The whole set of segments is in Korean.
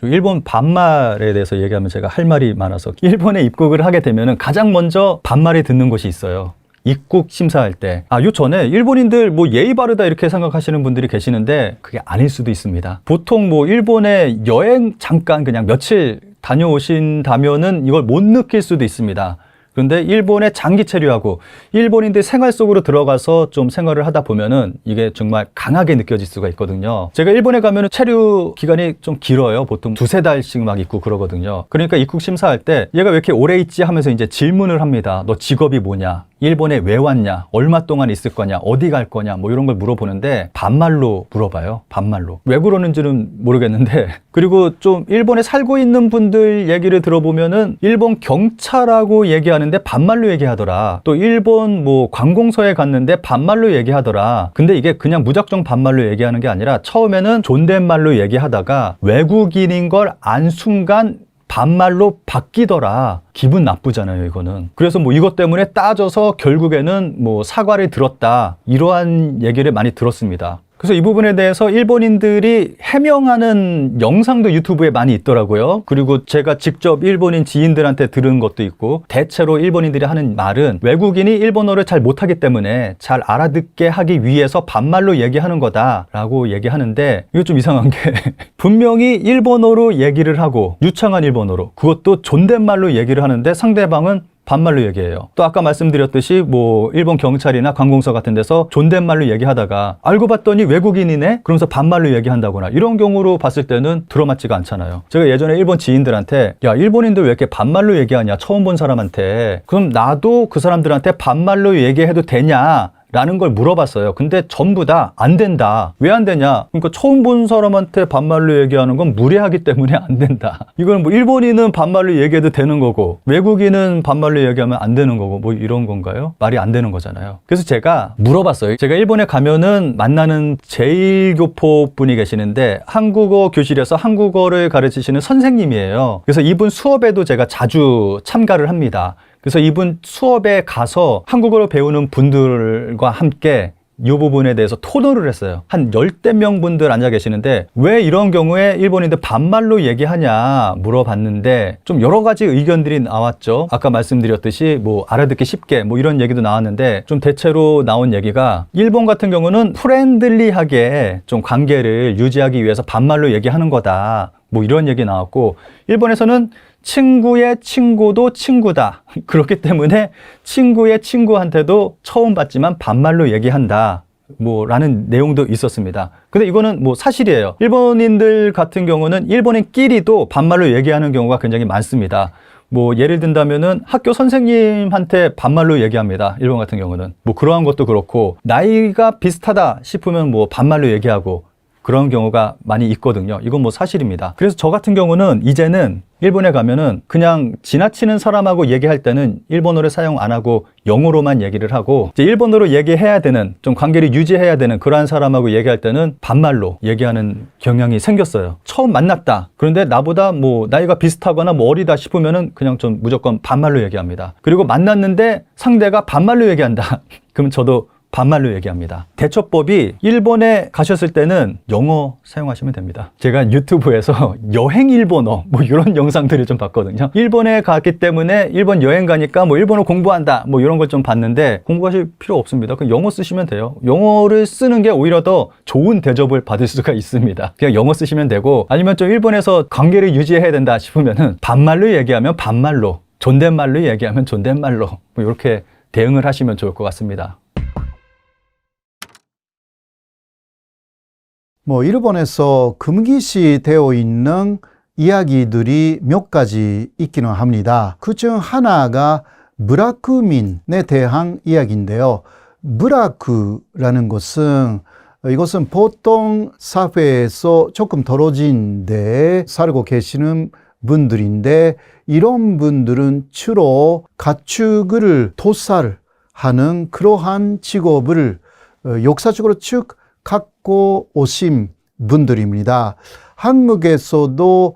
일본 반말에 대해서 얘기하면 제가 할 말이 많아서 일본에 입국을 하게 되면 가장 먼저 반말이 듣는 곳이 있어요. 입국 심사할 때. 요 전에 일본인들 뭐 예의 바르다 이렇게 생각하시는 분들이 계시는데 그게 아닐 수도 있습니다. 보통 뭐 일본에 여행 잠깐 그냥 며칠 다녀오신다면은 이걸 못 느낄 수도 있습니다. 그런데 일본에 장기 체류하고 일본인들 생활 속으로 들어가서 좀 생활을 하다 보면은 이게 정말 강하게 느껴질 수가 있거든요. 제가 일본에 가면은 체류 기간이 좀 길어요. 보통 2~3달씩 막 있고 그러거든요. 그러니까 입국 심사할 때 얘가 왜 이렇게 오래 있지 하면서 이제 질문을 합니다. 너 직업이 뭐냐? 일본에 왜 왔냐? 얼마 동안 있을 거냐? 어디 갈 거냐? 뭐 이런 걸 물어보는데 반말로 물어봐요. 반말로. 왜 그러는지는 모르겠는데 그리고 좀 일본에 살고 있는 분들 얘기를 들어보면은 일본 경찰하고 얘기하는데 반말로 얘기하더라. 또 일본 뭐 관공서에 갔는데 반말로 얘기하더라. 근데 이게 그냥 무작정 반말로 얘기하는 게 아니라 처음에는 존댓말로 얘기하다가 외국인인 걸 안 순간 반말로 바뀌더라. 기분 나쁘잖아요, 이거는. 그래서 뭐 이것 때문에 따져서 결국에는 뭐 사과를 들었다. 이러한 얘기를 많이 들었습니다. 그래서 이 부분에 대해서 일본인들이 해명하는 영상도 유튜브에 많이 있더라고요. 그리고 제가 직접 일본인 지인들한테 들은 것도 있고 대체로 일본인들이 하는 말은 외국인이 일본어를 잘 못하기 때문에 잘 알아듣게 하기 위해서 반말로 얘기하는 거다라고 얘기하는데 이거 좀 이상한 게 분명히 일본어로 얘기를 하고 유창한 일본어로 그것도 존댓말로 얘기를 하는데 상대방은 반말로 얘기해요. 또 아까 말씀드렸듯이 뭐 일본 경찰이나 관공서 같은 데서 존댓말로 얘기하다가 알고 봤더니 외국인이네? 그러면서 반말로 얘기한다거나 이런 경우로 봤을 때는 들어맞지가 않잖아요. 제가 예전에 일본 지인들한테 야 일본인들 왜 이렇게 반말로 얘기하냐 처음 본 사람한테 그럼 나도 그 사람들한테 반말로 얘기해도 되냐? 라는 걸 물어봤어요. 근데 전부 다 안 된다. 왜 안 되냐? 그러니까 처음 본 사람한테 반말로 얘기하는 건 무례하기 때문에 안 된다. 이건 뭐 일본인은 반말로 얘기해도 되는 거고 외국인은 반말로 얘기하면 안 되는 거고 뭐 이런 건가요? 말이 안 되는 거잖아요. 그래서 제가 물어봤어요. 제가 일본에 가면은 만나는 제1교포 분이 계시는데 한국어 교실에서 한국어를 가르치시는 선생님이에요. 그래서 이분 수업에도 제가 자주 참가를 합니다. 그래서 이분 수업에 가서 한국어를 배우는 분들과 함께 이 부분에 대해서 토론을 했어요. 한 10대 명 분들 앉아 계시는데 왜 이런 경우에 일본인들 반말로 얘기하냐 물어봤는데 좀 여러 가지 의견들이 나왔죠. 아까 말씀드렸듯이 뭐 알아듣기 쉽게 뭐 이런 얘기도 나왔는데 좀 대체로 나온 얘기가 일본 같은 경우는 프렌들리하게 좀 관계를 유지하기 위해서 반말로 얘기하는 거다. 뭐 이런 얘기 나왔고 일본에서는 친구의 친구도 친구다. 그렇기 때문에 친구의 친구한테도 처음 봤지만 반말로 얘기한다. 뭐 라는 내용도 있었습니다. 근데 이거는 뭐 사실이에요. 일본인들 같은 경우는 일본인끼리도 반말로 얘기하는 경우가 굉장히 많습니다. 뭐 예를 든다면은 학교 선생님한테 반말로 얘기합니다. 일본 같은 경우는 뭐 그러한 것도 그렇고 나이가 비슷하다 싶으면 뭐 반말로 얘기하고 그런 경우가 많이 있거든요. 이건 뭐 사실입니다. 그래서 저 같은 경우는 이제는 일본에 가면은 그냥 지나치는 사람하고 얘기할 때는 일본어를 사용 안 하고 영어로만 얘기를 하고 이제 일본어로 얘기해야 되는 좀 관계를 유지해야 되는 그러한 사람하고 얘기할 때는 반말로 얘기하는 경향이 생겼어요. 처음 만났다. 그런데 나보다 뭐 나이가 비슷하거나 뭐 어리다 싶으면은 그냥 좀 무조건 반말로 얘기합니다. 그리고 만났는데 상대가 반말로 얘기한다. 그럼 저도 반말로 얘기합니다. 대처법이 일본에 가셨을 때는 영어 사용하시면 됩니다. 제가 유튜브에서 여행 일본어 뭐 이런 영상들을 좀 봤거든요. 일본에 갔기 때문에 일본 여행 가니까 뭐 일본어 공부한다 뭐 이런 걸 좀 봤는데 공부하실 필요 없습니다. 그냥 영어 쓰시면 돼요. 영어를 쓰는 게 오히려 더 좋은 대접을 받을 수가 있습니다. 그냥 영어 쓰시면 되고 아니면 좀 일본에서 관계를 유지해야 된다 싶으면은 반말로 얘기하면 반말로 존댓말로 얘기하면 존댓말로 뭐 이렇게 대응을 하시면 좋을 것 같습니다. 뭐 일본에서 금기시 되어 있는 이야기들이 몇 가지 있기는 합니다. 그중 하나가 브라크민에 대한 이야기인데요. 브라크라는 것은 이것은 보통 사회에서 조금 떨어진 데에 살고 계시는 분들인데 이런 분들은 주로 가축을 도살하는 그러한 직업을 역사적으로 쭉 갖고 오신 분들입니다. 한국에서도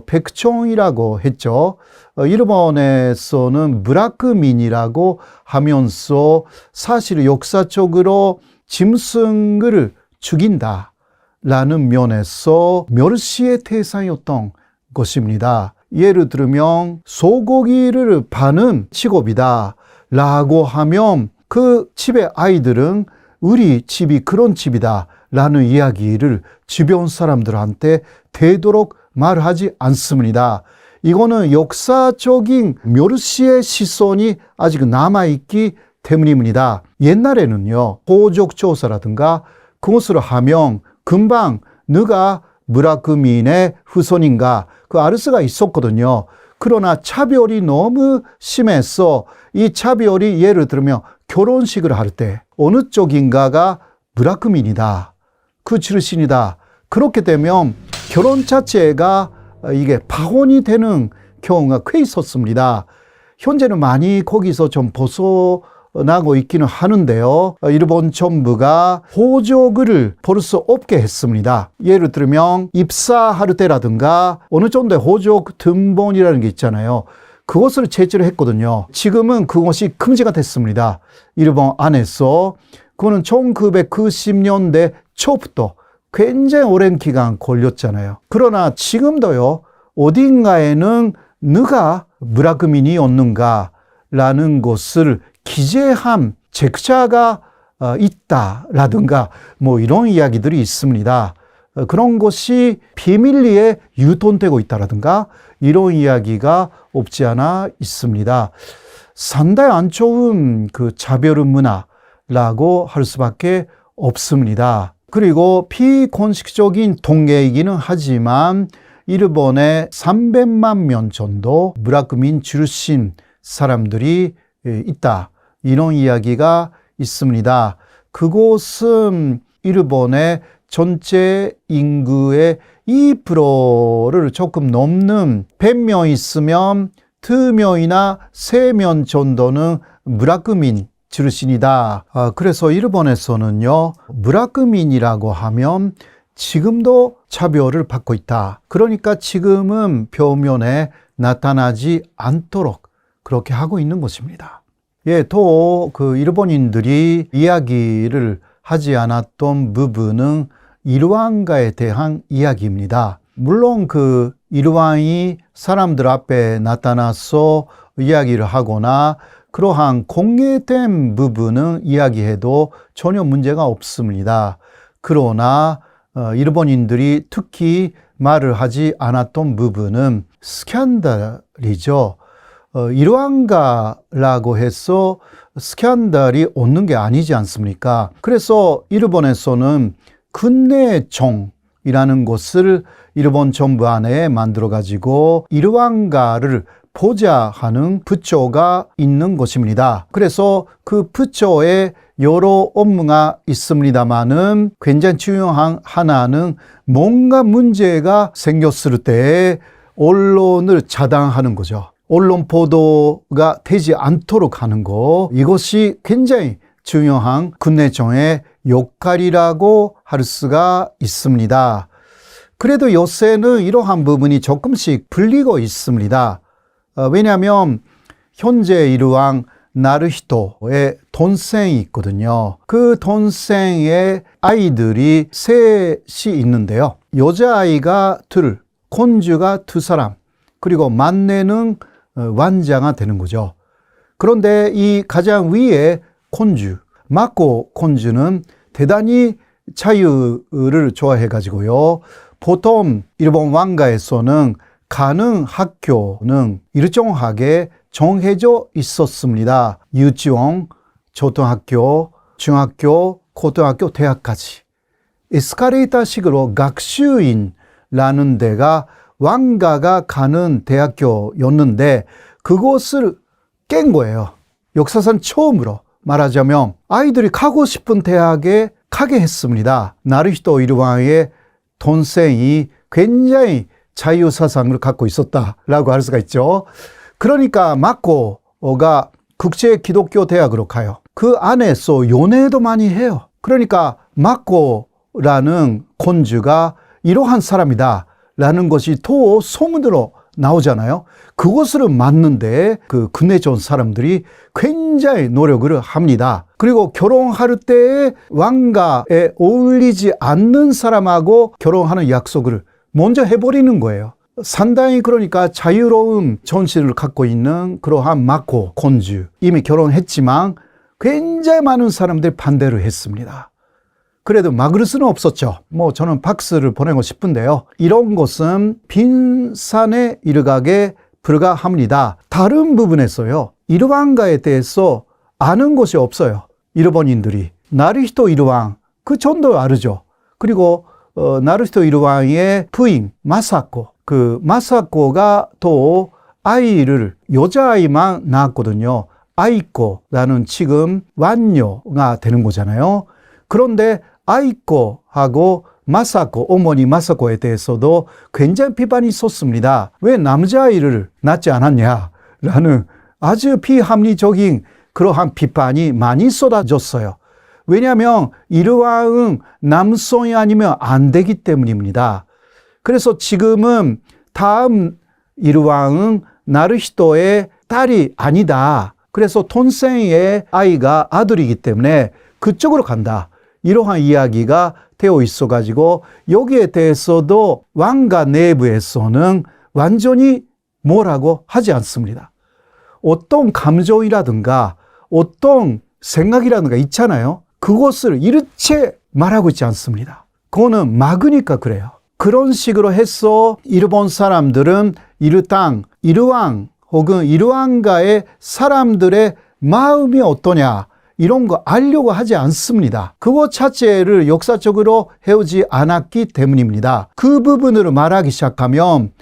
백종이라고 했죠. 일본에서는 브라크민이라고 하면서 사실 역사적으로 짐승을 죽인다라는 면에서 멸시의 대상이었던 것입니다. 예를 들면 소고기를 파는 직업이다 라고 하면 그 집의 아이들은 우리 집이 그런 집이다 라는 이야기를 주변 사람들한테 되도록 말하지 않습니다. 이거는 역사적인 멸시의 시선이 아직 남아있기 때문입니다. 옛날에는요, 호적조사라든가 그것을 하면 금방 누가 무라크민의 후손인가 그 알 수가 있었거든요. 그러나 차별이 너무 심해서 이 차별이 예를 들면 결혼식을 할 때 어느 쪽인가가 무라크민이다, 그 출신이다, 그렇게 되면 결혼 자체가 이게 파혼이 되는 경우가 꽤 있었습니다. 현재는 많이 거기서 좀 벗어나고 있기는 하는데요. 일본 정부가 호적을 볼 수 없게 했습니다. 예를 들면 입사할 때라든가 어느 정도의 호적 등본이라는 게 있잖아요. 그것을 제출을 했거든요. 지금은 그것이 금지가 됐습니다. 일본 안에서. 그거는 1990년대 초부터 굉장히 오랜 기간 걸렸잖아요. 그러나 지금도요, 어딘가에는 누가 무라크민이었는가라는 것을 기재한 책자가 있다라든가 뭐 이런 이야기들이 있습니다. 그런 것이 비밀리에 유통되고 있다라든가 이런 이야기가 없지 않아 있습니다. 상당히 안 좋은 그 차별 문화라고 할 수밖에 없습니다. 그리고 비공식적인 통계이기는 하지만 일본에 300만 명 정도 무라크민 출신 사람들이 있다, 이런 이야기가 있습니다. 그곳은 일본의 전체 인구의 2%를 조금 넘는 100명 있으면 2명이나 3명 정도는 무라크민 출신이다. 그래서 일본에서는요, 무라크민이라고 하면 지금도 차별을 받고 있다. 그러니까 지금은 표면에 나타나지 않도록 그렇게 하고 있는 것입니다. 예, 또 그 일본인들이 이야기를 하지 않았던 부분은 일왕가에 대한 이야기입니다. 물론 그 일왕이 사람들 앞에 나타나서 이야기를 하거나 그러한 공개된 부분은 이야기해도 전혀 문제가 없습니다. 그러나 일본인들이 특히 말을 하지 않았던 부분은 스캔들이죠. 일왕가라고 해서 스캔들이 없는 게 아니지 않습니까? 그래서 일본에서는 군내정이라는 것을 일본 정부 안에 만들어 가지고 일왕가를 보좌하는 부처가 있는 것입니다. 그래서 그 부처에 여러 업무가 있습니다만은 굉장히 중요한 하나는 뭔가 문제가 생겼을 때 언론을 차단하는 거죠. 언론 보도가 되지 않도록 하는 거, 이것이 굉장히 중요한 군내정의 역할이라고 할 수가 있습니다. 그래도 요새는 이러한 부분이 조금씩 풀리고 있습니다. 왜냐하면 현재 일왕 나루히토의 동생이 있거든요. 그 동생의 아이들이 셋이 있는데요. 여자아이가 둘, 곤주가 두 사람, 그리고 만내는 완자가 되는 거죠. 그런데 이 가장 위에 곤주, 마코 곤주는 대단히 자유를 좋아해 가지고요. 보통 일본 왕가에서는 가는 학교는 일정하게 정해져 있었습니다. 유치원, 초등학교, 중학교, 고등학교, 대학까지. 에스카레이터식으로学習院라는 데가 왕가가 가는 대학교였는데 그것을 깬 거예요. 역사상 처음으로 말하자면 아이들이 가고 싶은 대학에 가게 했습니다. 나루히토 일왕의 동생이 굉장히 자유사상을 갖고 있었다라고 할 수가 있죠. 그러니까 마코가 국제 기독교 대학으로 가요. 그 안에서 연애도 많이 해요. 그러니까 마코라는 곤주가 이러한 사람이다 라는 것이 더 소문으로 나오잖아요. 그것을 맞는데 그 군내전 사람들이 굉장히 노력을 합니다. 그리고 결혼할 때 왕가에 어울리지 않는 사람하고 결혼하는 약속을 먼저 해버리는 거예요. 상당히 그러니까 자유로운 정신을 갖고 있는 그러한 마코 곤주, 이미 결혼했지만 굉장히 많은 사람들이 반대를 했습니다. 그래도 막을 수는 없었죠. 저는 박수를 보내고 싶은데요. 이런 것은 빈산에 이르가게 불과합니다. 다른 부분에서요, 이르왕가에 대해서 아는 것이 없어요. 일본인들이. 나루히토 이르왕, 그 전도 알죠. 그리고 나루히토 이르왕의 부인 마사코, 그 마사코가 또 아이를 여자아이만 낳았거든요. 아이코라는 지금 완녀가 되는 거잖아요. 그런데 아이코하고 마사코, 어머니 마사코에 대해서도 굉장히 비판이 있었습니다. 왜 남자아이를 낳지 않았냐라는 아주 비합리적인 그러한 비판이 많이 쏟아졌어요. 왜냐하면 이르왕은 남성이 아니면 안 되기 때문입니다. 그래서 지금은 다음 이르왕은 나루히토의 딸이 아니다. 그래서 톤센의 아이가 아들이기 때문에 그쪽으로 간다. 이러한 이야기가 되어 있어가지고 여기에 대해서도 왕가 내부에서는 완전히 뭐라고 하지 않습니다. 어떤 감정이라든가 어떤 생각이라든가 있잖아요. 그것을 일체 말하고 있지 않습니다. 그거는 막으니까 그래요. 그런 식으로 해서 일본 사람들은 이르땅, 이르왕 혹은 이르왕가의 사람들의 마음이 어떠냐 이런 거 알려고 하지 않습니다. 그것 자체를 역사적으로 해오지 않았기 때문입니다. 그 부분으로 말하기 시작하면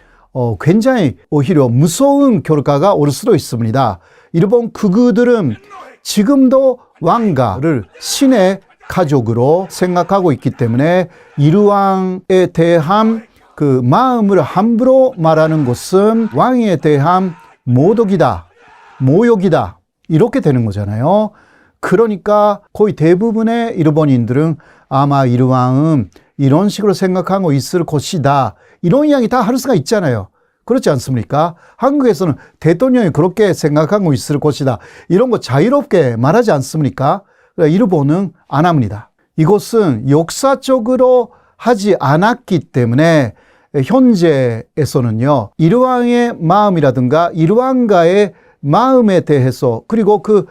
굉장히 오히려 무서운 결과가 올 수도 있습니다. 일본 극우들은 지금도 왕가를 신의 가족으로 생각하고 있기 때문에 이르왕에 대한 그 마음을 함부로 말하는 것은 왕에 대한 모독이다, 모욕이다 이렇게 되는 거잖아요. 그러니까 거의 대부분의 일본인들은 아마 이르왕은 이런 식으로 생각하고 있을 것이다. 이런 이야기 다 할 수가 있잖아요. 그렇지 않습니까? 한국에서는 대통령이 그렇게 생각하고 있을 것이다. 이런 거 자유롭게 말하지 않습니까? 일본은 안 합니다. 이것은 역사적으로 하지 않았기 때문에 현재에서는요, 이르왕의 마음이라든가 이르왕가의 마음에 대해서 그리고 그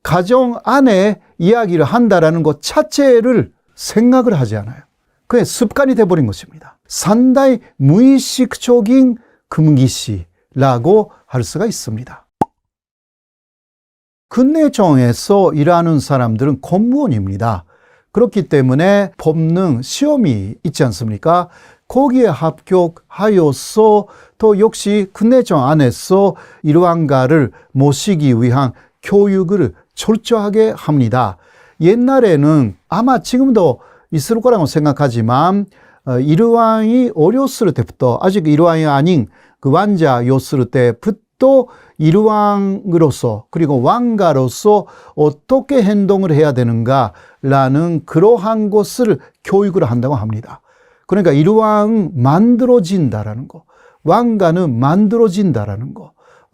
가정 안에 이야기를 한다라는 것 자체를 생각을 하지 않아요. 그게 습관이 돼버린 것입니다. 상당히 무의식적인 금기시라고 할 수가 있습니다. 근내정에서 일하는 사람들은 공무원입니다. 그렇기 때문에 법능 시험이 있지 않습니까? 거기에 합격하여서 또 역시 근내정 안에서 일왕가를 모시기 위한 교육을 철저하게 합니다. 옛날에는 아마 지금도 있을 거라고 생각하지만 이르왕이 어렸을 때부터 아직 이르왕이 아닌 그 왕자였을 때부터 이르왕으로서 그리고 왕가로서 어떻게 행동을 해야 되는가라는 그러한 것을 교육을 한다고 합니다. 그러니까 이르왕은 만들어진다라는 거, 왕가는 만들어진다라는 거.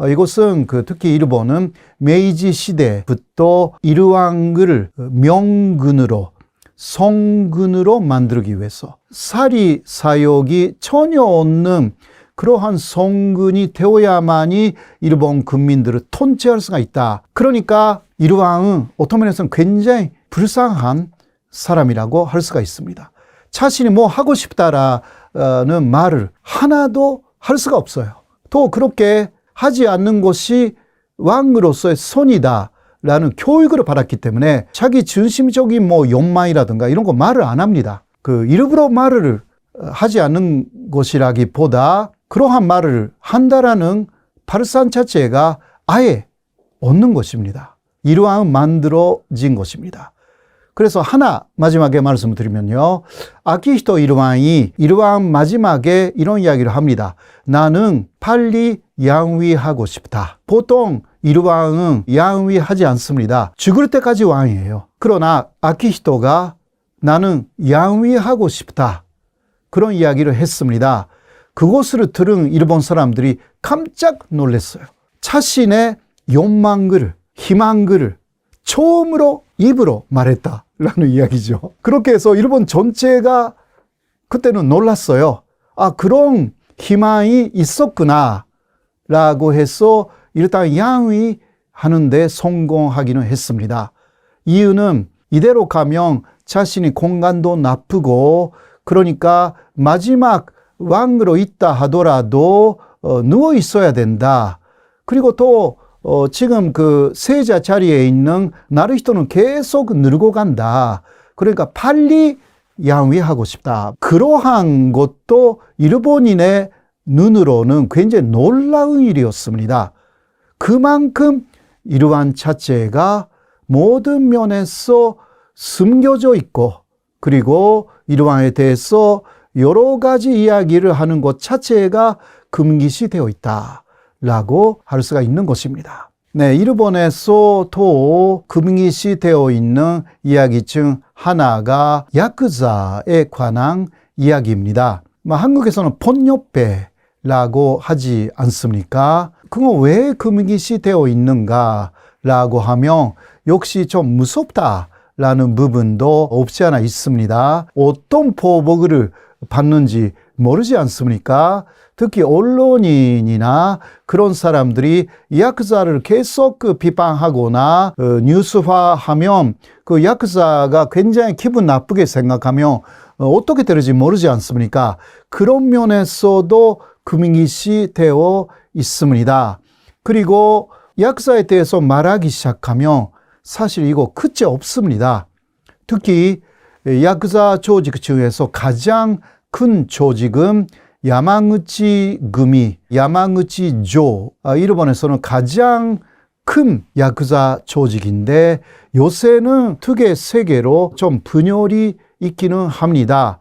이것은 특히 일본은 메이지 시대부터 이르왕을 명군으로 성군으로 만들기 위해서 사리 사욕이 전혀 없는 그러한 성군이 되어야만이 일본 국민들을 통치할 수가 있다. 그러니까 이르왕은 어떤 면에서는 굉장히 불쌍한 사람이라고 할 수가 있습니다. 자신이 뭐 하고 싶다라는 말을 하나도 할 수가 없어요. 또 그렇게 하지 않는 것이 왕으로서의 선이다 라는 교육을 받았기 때문에 자기 중심적인 욕망이라든가 이런 거 말을 안 합니다. 일부러 말을 하지 않는 것이라기보다 그러한 말을 한다라는 발상 자체가 아예 없는 것입니다. 이러한 만들어진 것입니다. 그래서 하나 마지막에 말씀을 드리면요. 아키히토 이르왕이 이러한 마지막에 이런 이야기를 합니다. 나는 빨리 양위하고 싶다. 보통 이르왕은 양위하지 않습니다. 죽을 때까지 왕이에요. 그러나 아키히토가 나는 양위하고 싶다. 그런 이야기를 했습니다. 그것을 들은 일본 사람들이 깜짝 놀랐어요. 자신의 욕망을, 희망을 처음으로 입으로 말했다라는 이야기죠. 그렇게 해서 일본 전체가 그때는 놀랐어요. 그런 희망이 있었구나 라고 해서 일단 양위하는 데 성공하기는 했습니다. 이유는 이대로 가면 자신이 건강도 나쁘고 그러니까 마지막 왕으로 있다 하더라도 누워 있어야 된다. 그리고 또 지금 그 세자 자리에 있는 나루히토는 계속 늙어 간다. 그러니까 빨리 양위하고 싶다. 그러한 것도 일본인의 눈으로는 굉장히 놀라운 일이었습니다. 그만큼 이러한 자체가 모든 면에서 숨겨져 있고 그리고 이러한에 대해서 여러 가지 이야기를 하는 것 자체가 금기시되어 있다라고 할 수가 있는 것입니다. 네, 일본에서 또 금기시되어 있는 이야기 중 하나가 야쿠자에 관한 이야기입니다. 한국에서는 폰요페라고 하지 않습니까? 그거 왜 금기시되어 있는가라고 하면 역시 좀 무섭다라는 부분도 없지 않아 있습니다. 어떤 보복을 받는지 모르지 않습니까? 특히 언론인이나 그런 사람들이 야쿠자를 계속 비판하거나 뉴스화하면 그 야쿠자가 굉장히 기분 나쁘게 생각하면 어떻게 될지 모르지 않습니까? 그런 면에서도 금기시되어 있습니다. 그리고 야쿠자에 대해서 말하기 시작하면 사실 이거 끝이 없습니다. 특히 야쿠자 조직 중에서 가장 큰 조직은 야마구치구미, 야마구치조, 일본에서는 가장 큰 야쿠자 조직인데 요새는 특혜 세계로 좀 분열이 있기는 합니다.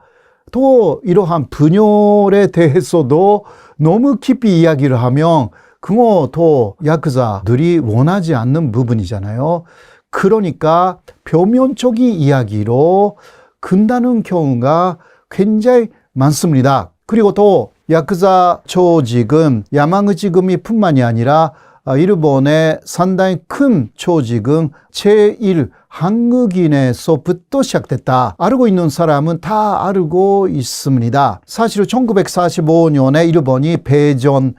또 이러한 분열에 대해서도 너무 깊이 이야기를 하면 그것도 야쿠자들이 원하지 않는 부분이잖아요. 그러니까 표면적인 이야기로 끝나는 경우가 굉장히 많습니다. 그리고 또 야쿠자 조직은 야마구치구미뿐만이 아니라 일본의 상당히 큰 조직은 제1 한국인에서부터 시작됐다. 알고 있는 사람은 다 알고 있습니다. 사실 1945년에 일본이 패전하여서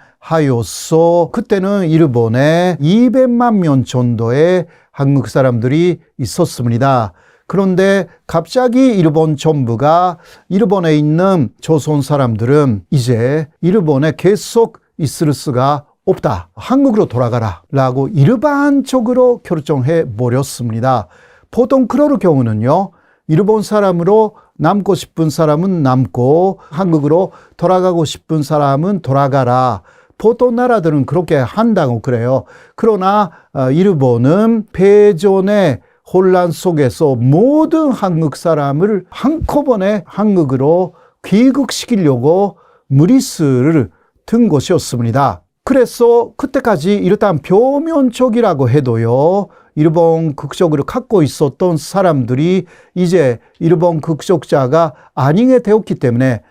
그때는 일본에 200만 명 정도의 한국 사람들이 있었습니다. 그런데 갑자기 일본 정부가 일본에 있는 조선 사람들은 이제 일본에 계속 있을 수가 없다. 한국으로 돌아가라 라고 일반적으로 결정해 버렸습니다. 보통 그럴 경우는요. 일본 사람으로 남고 싶은 사람은 남고 한국으로 돌아가고 싶은 사람은 돌아가라. 보통 나라들은 그렇게 한다고 그래요. 그러나 일본은 패전의 혼란 속에서 모든 한국 사람을 한꺼번에 한국으로 귀국시키려고 무리수를 든 것이었습니다. 그래서 그때까지 일단 표면적이라고 해도요. 일본 국적을 갖고 있었던 사람들이 이제 일본 국적자가 아니게 되었기 때문에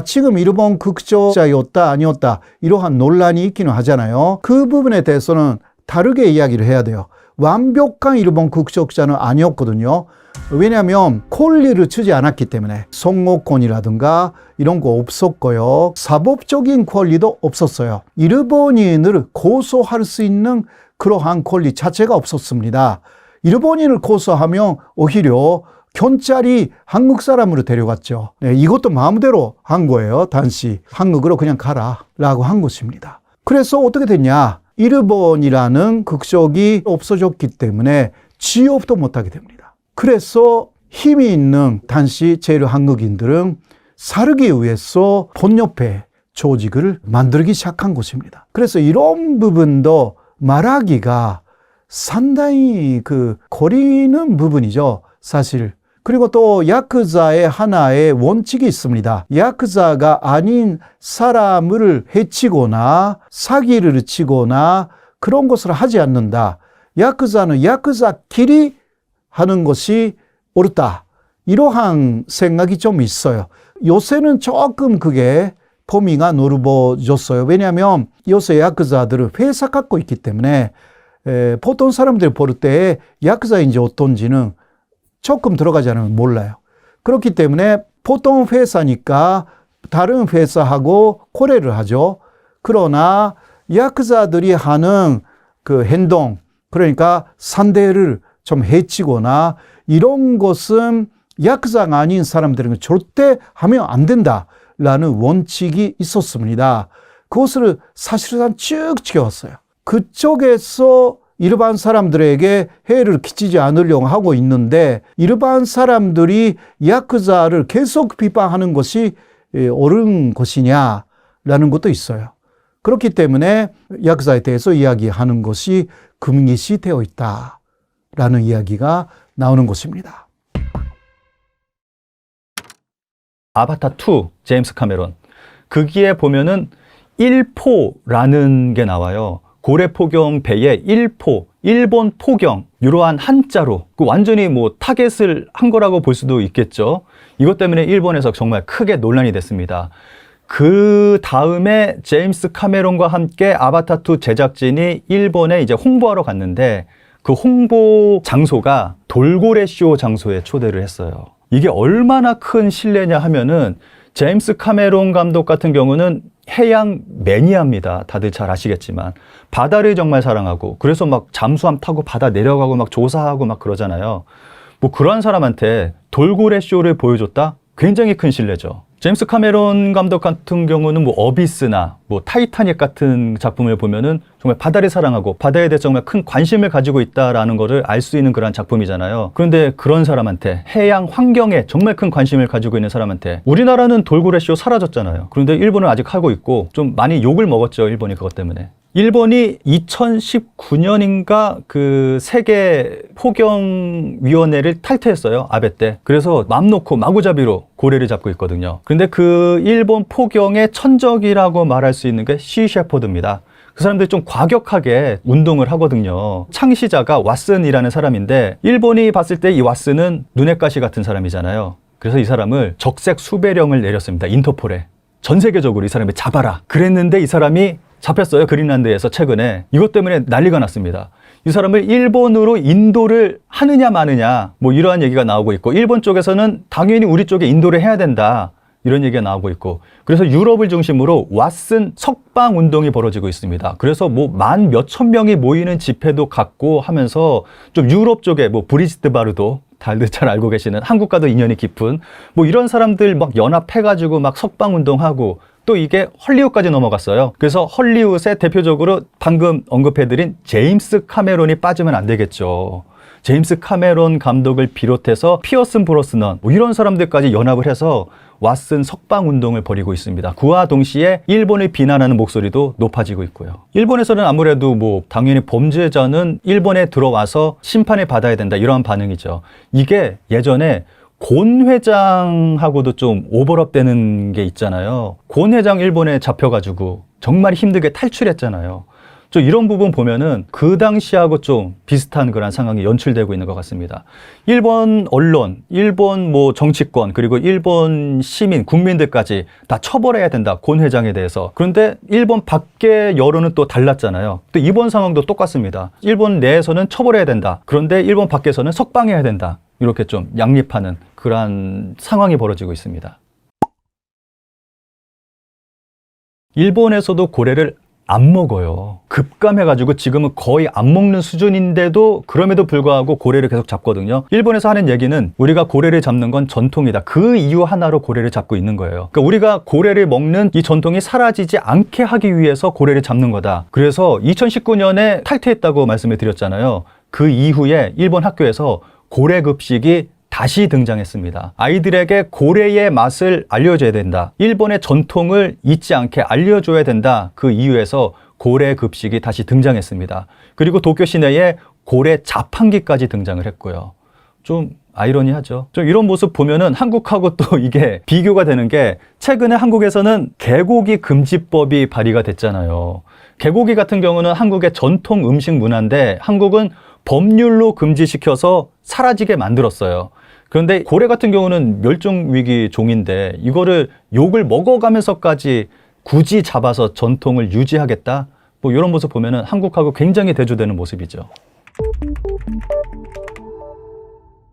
지금 일본 국적자였다 아니었다 이러한 논란이 있기는 하잖아요. 그 부분에 대해서는 다르게 이야기를 해야 돼요. 완벽한 일본 국적자는 아니었거든요. 왜냐하면 권리를 주지 않았기 때문에 선거권이라든가 이런 거 없었고요. 사법적인 권리도 없었어요. 일본인을 고소할 수 있는 그러한 권리 자체가 없었습니다. 일본인을 고소하면 오히려 경찰이 한국 사람으로 데려갔죠. 네, 이것도 마음대로 한 거예요. 단시 한국으로 그냥 가라 라고 한 것입니다. 그래서 어떻게 됐냐? 일본이라는 국적이 없어졌기 때문에 취업도 못하게 됩니다. 그래서 힘이 있는 단시 제일 한국인들은 살기 위해서 폰요페 조직을 만들기 시작한 것입니다. 그래서 이런 부분도 말하기가 상당히 거리는 부분이죠, 사실. 그리고 또 야쿠자의 하나의 원칙이 있습니다. 야쿠자가 아닌 사람을 해치거나 사기를 치거나 그런 것을 하지 않는다. 야쿠자는 야쿠자끼리 하는 것이 옳다. 이러한 생각이 좀 있어요. 요새는 조금 그게 범위가 넓어졌어요. 왜냐하면 요새 야쿠자들은 회사 갖고 있기 때문에 보통 사람들이 볼 때 야쿠자인지 어떤지는 조금 들어가지 않으면 몰라요. 그렇기 때문에 보통 회사니까 다른 회사하고 거래를 하죠. 그러나 야쿠자들이 하는 그 행동, 그러니까 상대를 좀 해치거나 이런 것은 야쿠자가 아닌 사람들은 절대 하면 안 된다라는 원칙이 있었습니다. 그것을 사실상 쭉 지켜왔어요. 그쪽에서 일반 사람들에게 해를 끼치지 않으려고 하고 있는데 일반 사람들이 야쿠자를 계속 비판하는 것이 옳은 것이냐라는 것도 있어요. 그렇기 때문에 야쿠자에 대해서 이야기하는 것이 금기시 되어 있다라는 이야기가 나오는 것입니다. 아바타 2, 제임스 카메론. 거기에 보면은 1포라는 게 나와요. 고래포경 배에 1포, 일본 포경, 이러한 한자로 그 완전히 뭐 타겟을 한 거라고 볼 수도 있겠죠. 이것 때문에 일본에서 정말 크게 논란이 됐습니다. 그 다음에 제임스 카메론과 함께 아바타 2 제작진이 일본에 이제 홍보하러 갔는데 그 홍보 장소가 돌고래 쇼 장소에 초대를 했어요. 이게 얼마나 큰 신뢰냐 하면은 제임스 카메론 감독 같은 경우는 해양 매니아입니다. 다들 잘 아시겠지만 바다를 정말 사랑하고 그래서 막 잠수함 타고 바다 내려가고 막 조사하고 막 그러잖아요. 뭐 그런 사람한테 돌고래 쇼를 보여줬다? 굉장히 큰 신뢰죠. 제임스 카메론 감독 같은 경우는 뭐 어비스나 뭐 타이타닉 같은 작품을 보면은 정말 바다를 사랑하고 바다에 대해서 정말 큰 관심을 가지고 있다라는 거를 알 수 있는 그런 작품이잖아요. 그런데 그런 사람한테 해양 환경에 정말 큰 관심을 가지고 있는 사람한테 우리나라는 돌고래쇼 사라졌잖아요. 그런데 일본은 아직 하고 있고 좀 많이 욕을 먹었죠. 일본이 그것 때문에. 일본이 2019년인가 그 세계 포경위원회를 탈퇴했어요. 아베 때. 그래서 맘 놓고 마구잡이로 고래를 잡고 있거든요. 근데 그 일본 포경의 천적이라고 말할 수 있는 게 시셰퍼드입니다. 그 사람들이 좀 과격하게 운동을 하거든요. 창시자가 왓슨이라는 사람인데 일본이 봤을 때 이 왓슨은 눈엣 가시 같은 사람이잖아요. 그래서 이 사람을 적색 수배령을 내렸습니다. 인터폴에. 전 세계적으로 이 사람을 잡아라. 그랬는데 이 사람이 잡혔어요. 그린란드에서 최근에. 이것 때문에 난리가 났습니다. 이 사람을 일본으로 인도를 하느냐 마느냐 뭐 이러한 얘기가 나오고 있고 일본 쪽에서는 당연히 우리 쪽에 인도를 해야 된다. 이런 얘기가 나오고 있고 그래서 유럽을 중심으로 왓슨 석방 운동이 벌어지고 있습니다. 그래서 뭐 만 몇천 명이 모이는 집회도 갖고 하면서 좀 유럽 쪽에 뭐 브리지트 바르도 다들 잘 알고 계시는 한국과도 인연이 깊은 뭐 이런 사람들 막 연합해가지고 막 석방 운동하고 또 이게 헐리우드까지 넘어갔어요. 그래서 헐리우드에 대표적으로 방금 언급해드린 제임스 카메론이 빠지면 안 되겠죠. 제임스 카메론 감독을 비롯해서 피어슨 브로스넌 뭐 이런 사람들까지 연합을 해서 왓슨 석방 운동을 벌이고 있습니다. 그와 동시에 일본을 비난하는 목소리도 높아지고 있고요. 일본에서는 아무래도 뭐 당연히 범죄자는 일본에 들어와서 심판을 받아야 된다 이런 반응이죠. 이게 예전에 곤 회장하고도 좀 오버랩 되는 게 있잖아요. 곤 회장 일본에 잡혀가지고 정말 힘들게 탈출했잖아요. 좀 이런 부분 보면은 그 당시하고 좀 비슷한 그런 상황이 연출되고 있는 것 같습니다. 일본 언론, 일본 뭐 정치권, 그리고 일본 시민, 국민들까지 다 처벌해야 된다. 곤 회장에 대해서. 그런데 일본 밖의 여론은 또 달랐잖아요. 또 이번 상황도 똑같습니다. 일본 내에서는 처벌해야 된다. 그런데 일본 밖에서는 석방해야 된다. 이렇게 좀 양립하는 그러한 상황이 벌어지고 있습니다. 일본에서도 고래를 안 먹어요. 급감해가지고 지금은 거의 안 먹는 수준인데도 그럼에도 불구하고 고래를 계속 잡거든요. 일본에서 하는 얘기는 우리가 고래를 잡는 건 전통이다. 그 이유 하나로 고래를 잡고 있는 거예요. 그러니까 우리가 고래를 먹는 이 전통이 사라지지 않게 하기 위해서 고래를 잡는 거다. 그래서 2019년에 탈퇴했다고 말씀을 드렸잖아요. 그 이후에 일본 학교에서 고래 급식이 다시 등장했습니다. 아이들에게 고래의 맛을 알려줘야 된다. 일본의 전통을 잊지 않게 알려줘야 된다. 그 이유에서 고래 급식이 다시 등장했습니다. 그리고 도쿄 시내에 고래 자판기까지 등장을 했고요. 좀 아이러니하죠. 좀 이런 모습 보면은 한국하고 또 이게 비교가 되는 게 최근에 한국에서는 개고기 금지법이 발의가 됐잖아요. 개고기 같은 경우는 한국의 전통 음식 문화인데 한국은 법률로 금지시켜서 사라지게 만들었어요. 그런데 고래 같은 경우는 멸종위기 종인데 이거를 욕을 먹어가면서까지 굳이 잡아서 전통을 유지하겠다? 뭐 이런 모습 보면은 한국하고 굉장히 대조되는 모습이죠.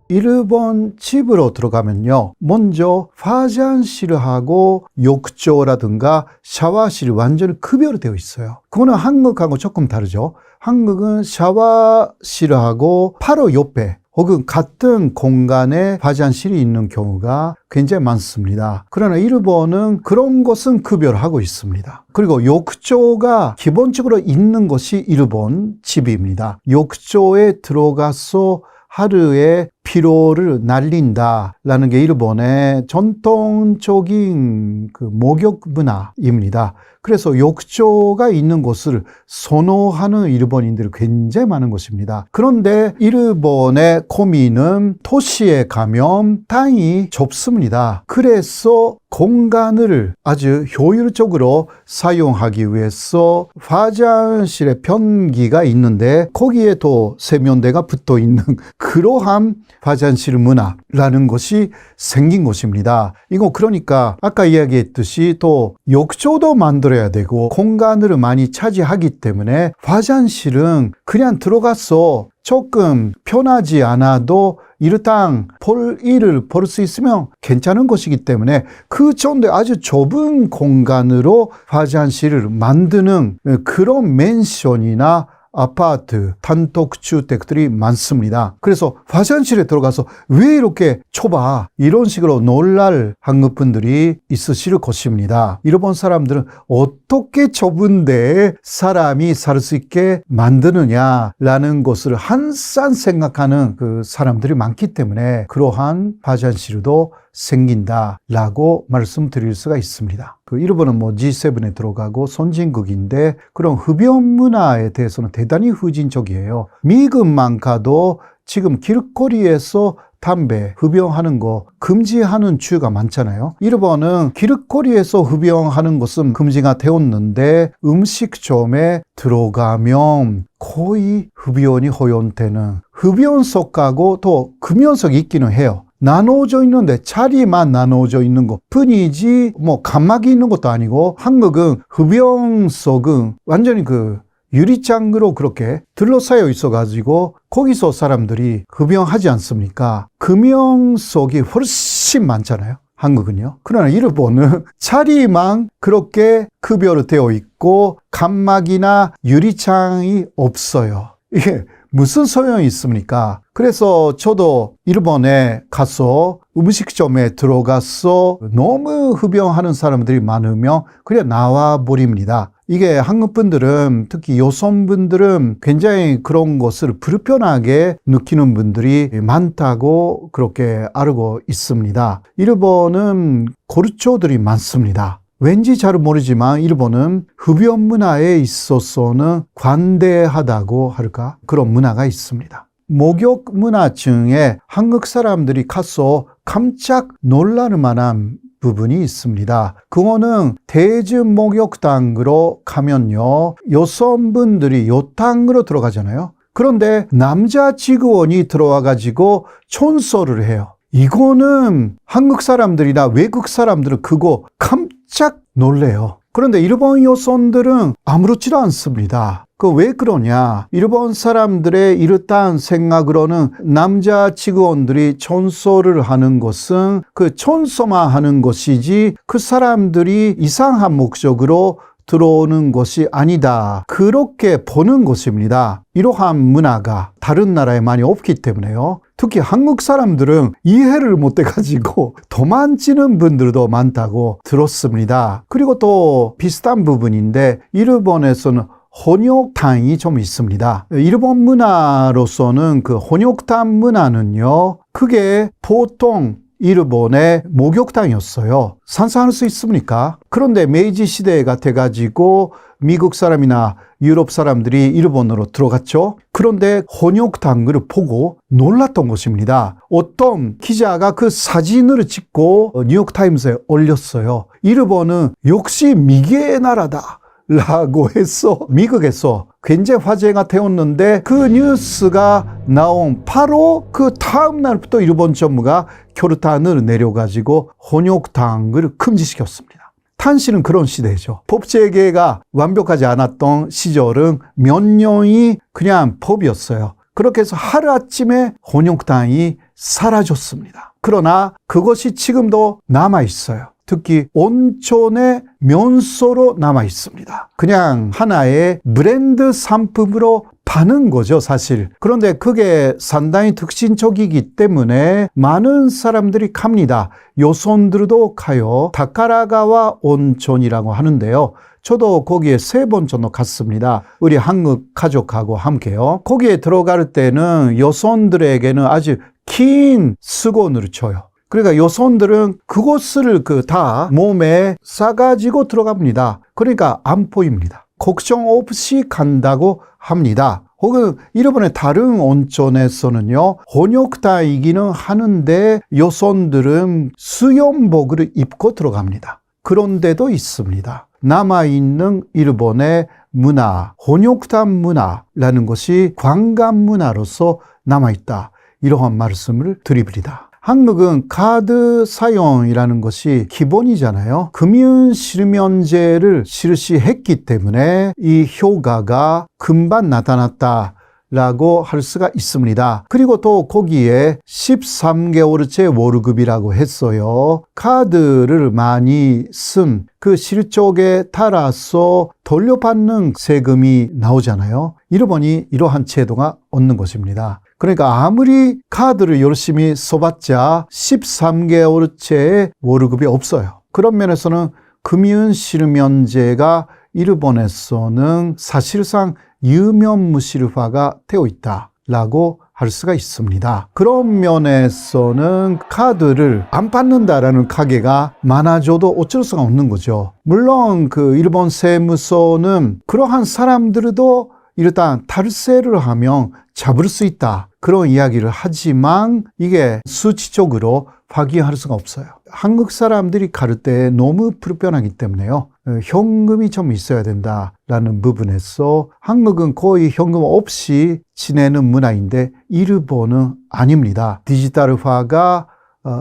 일본 집으로 들어가면요. 먼저 화장실하고 욕조라든가 샤워실이 완전히 구별되어 있어요. 그거는 한국하고 조금 다르죠. 한국은 샤워실하고 바로 옆에 혹은 같은 공간에 화장실이 있는 경우가 굉장히 많습니다. 그러나 일본은 그런 것은 구별하고 있습니다. 그리고 욕조가 기본적으로 있는 것이 일본 집입니다. 욕조에 들어가서 하루에 피로를 날린다라는 게 일본의 전통적인 그 목욕 문화입니다. 그래서 욕조가 있는 곳을 선호하는 일본인들이 굉장히 많은 것입니다. 그런데 일본의 고민은 도시에 가면 땅이 좁습니다. 그래서 공간을 아주 효율적으로 사용하기 위해서 화장실에 변기가 있는데 거기에 또 세면대가 붙어 있는 그러한 화장실 문화라는 것이 생긴 것입니다. 이거 그러니까 아까 이야기했듯이 또 욕조도 만들어야 되고 공간을 많이 차지하기 때문에 화장실은 그냥 들어가서 조금 편하지 않아도 일당 볼 일을 볼 수 있으면 괜찮은 것이기 때문에 그 정도의 아주 좁은 공간으로 화장실을 만드는 그런 맨션이나 아파트, 단독주택들이 많습니다. 그래서 화장실에 들어가서 왜 이렇게 좁아? 이런 식으로 놀랄 한국 분들이 있으실 것입니다. 일본 사람들은 어떻게 좁은데 사람이 살 수 있게 만드느냐라는 것을 항상 생각하는 그 사람들이 많기 때문에 그러한 화장실도 생긴다라고 말씀드릴 수가 있습니다. 그 일본은 뭐 G7에 들어가고 선진국인데 그런 흡연 문화에 대해서는 대단히 후진적이에요. 미국만 가도 지금 길거리에서 담배 흡연하는 거 금지하는 주가 많잖아요. 일본은 길거리에서 흡연하는 것은 금지가 되었는데 음식점에 들어가면 거의 흡연이 허용되는 흡연석하고 또 금연석이 있기는 해요. 나눠져 있는데 자리만 나눠져 있는 것 뿐이지 뭐 간막이 있는 것도 아니고 한국은 흡연석은 완전히 그 유리창으로 그렇게 둘러싸여 있어가지고 거기서 사람들이 흡연하지 않습니까? 금연석이 훨씬 많잖아요. 한국은요. 그러나 일본은 자리만 그렇게 구별되어 있고 간막이나 유리창이 없어요. 이게 무슨 소용이 있습니까? 그래서 저도 일본에 가서 음식점에 들어가서 너무 흡연하는 사람들이 많으면 그냥 나와 버립니다. 이게 한국 분들은 특히 여성분들은 굉장히 그런 것을 불편하게 느끼는 분들이 많다고 그렇게 알고 있습니다. 일본은 고르초들이 많습니다. 왠지 잘 모르지만 일본은 흡연 문화에 있어서는 관대하다고 할까? 그런 문화가 있습니다. 목욕 문화 중에 한국 사람들이 가서 깜짝 놀랄 만한 부분이 있습니다. 그거는 대중목욕탕으로 가면요. 여성분들이 요탕으로 들어가잖아요. 그런데 남자 직원이 들어와가지고 청소를 해요. 이거는 한국 사람들이나 외국 사람들은 그거 깜짝 놀래요. 그런데 일본 여성들은 아무렇지도 않습니다. 그 왜 그러냐? 일본 사람들의 이렇다는 생각으로는 남자 직원들이 청소를 하는 것은 그 청소만 하는 것이지 그 사람들이 이상한 목적으로 들어오는 것이 아니다. 그렇게 보는 것입니다. 이러한 문화가 다른 나라에 많이 없기 때문에요. 특히 한국 사람들은 이해를 못해가지고 도망치는 분들도 많다고 들었습니다. 그리고 또 비슷한 부분인데 일본에서는 혼욕탕이 좀 있습니다. 일본 문화로서는 그 혼욕탕 문화는요. 그게 보통 일본의 목욕탕이었어요. 상상할 수 있습니까? 그런데 메이지 시대가 돼가지고 미국 사람이나 유럽 사람들이 일본으로 들어갔죠. 그런데 혼욕탕을 보고 놀랐던 것입니다. 어떤 기자가 그 사진을 찍고 뉴욕타임스에 올렸어요. 일본은 역시 미개의 나라다 라고 해서 미국에서 굉장히 화제가 되었는데 그 뉴스가 나온 바로 그 다음 날부터 일본 정부가 결단을 내려가지고 혼욕탕을 금지시켰습니다. 당시는 그런 시대죠. 법체계가 완벽하지 않았던 시절은 몇 년이 그냥 법이었어요. 그렇게 해서 하루아침에 혼욕탕이 사라졌습니다. 그러나 그것이 지금도 남아 있어요. 특히 온천의 면소로 남아 있습니다. 그냥 하나의 브랜드 상품으로 파는 거죠, 사실. 그런데 그게 상당히 특징적이기 때문에 많은 사람들이 갑니다. 요손들도 가요. 다카라가와 온천이라고 하는데요. 저도 거기에 3번 정도 갔습니다. 우리 한국 가족하고 함께요. 거기에 들어갈 때는 여성들에게는 아주 긴 수건을 줘요. 그러니까 여성들은 그것을 다 몸에 싸가지고 들어갑니다. 그러니까 안 보입니다. 걱정 없이 간다고 합니다. 혹은 일본의 다른 온천에서는요, 혼욕탕이기는 하는데 여성들은 수영복을 입고 들어갑니다. 그런 데도 있습니다. 남아있는 일본의 문화, 혼욕탕 문화라는 것이 관광 문화로서 남아있다. 이러한 말씀을 드립니다. 한국은 카드 사용이라는 것이 기본이잖아요. 금융실명제를 실시했기 때문에 이 효과가 금방 나타났다라고 할 수가 있습니다. 그리고 또 거기에 13개월째 월급이라고 했어요. 카드를 많이 쓴 그 실적에 따라서 돌려받는 세금이 나오잖아요. 일본이 이러한 제도가 없는 것입니다. 그러니까 아무리 카드를 열심히 써봤자 13개월째 월급이 없어요. 그런 면에서는 금융실명제가 일본에서는 사실상 유명무실화가 되어 있다라고 할 수가 있습니다. 그런 면에서는 카드를 안 받는다라는 가게가 많아져도 어쩔 수가 없는 거죠. 물론 일본 세무서는 그러한 사람들도 일단 탈세를 하면 잡을 수 있다. 그런 이야기를 하지만 이게 수치적으로 확인할 수가 없어요. 한국 사람들이 갈 때 너무 불편하기 때문에요. 현금이 좀 있어야 된다라는 부분에서 한국은 거의 현금 없이 지내는 문화인데 일본은 아닙니다. 디지털화가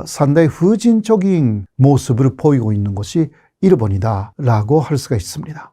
상당히 후진적인 모습을 보이고 있는 것이 일본이다라고 할 수가 있습니다.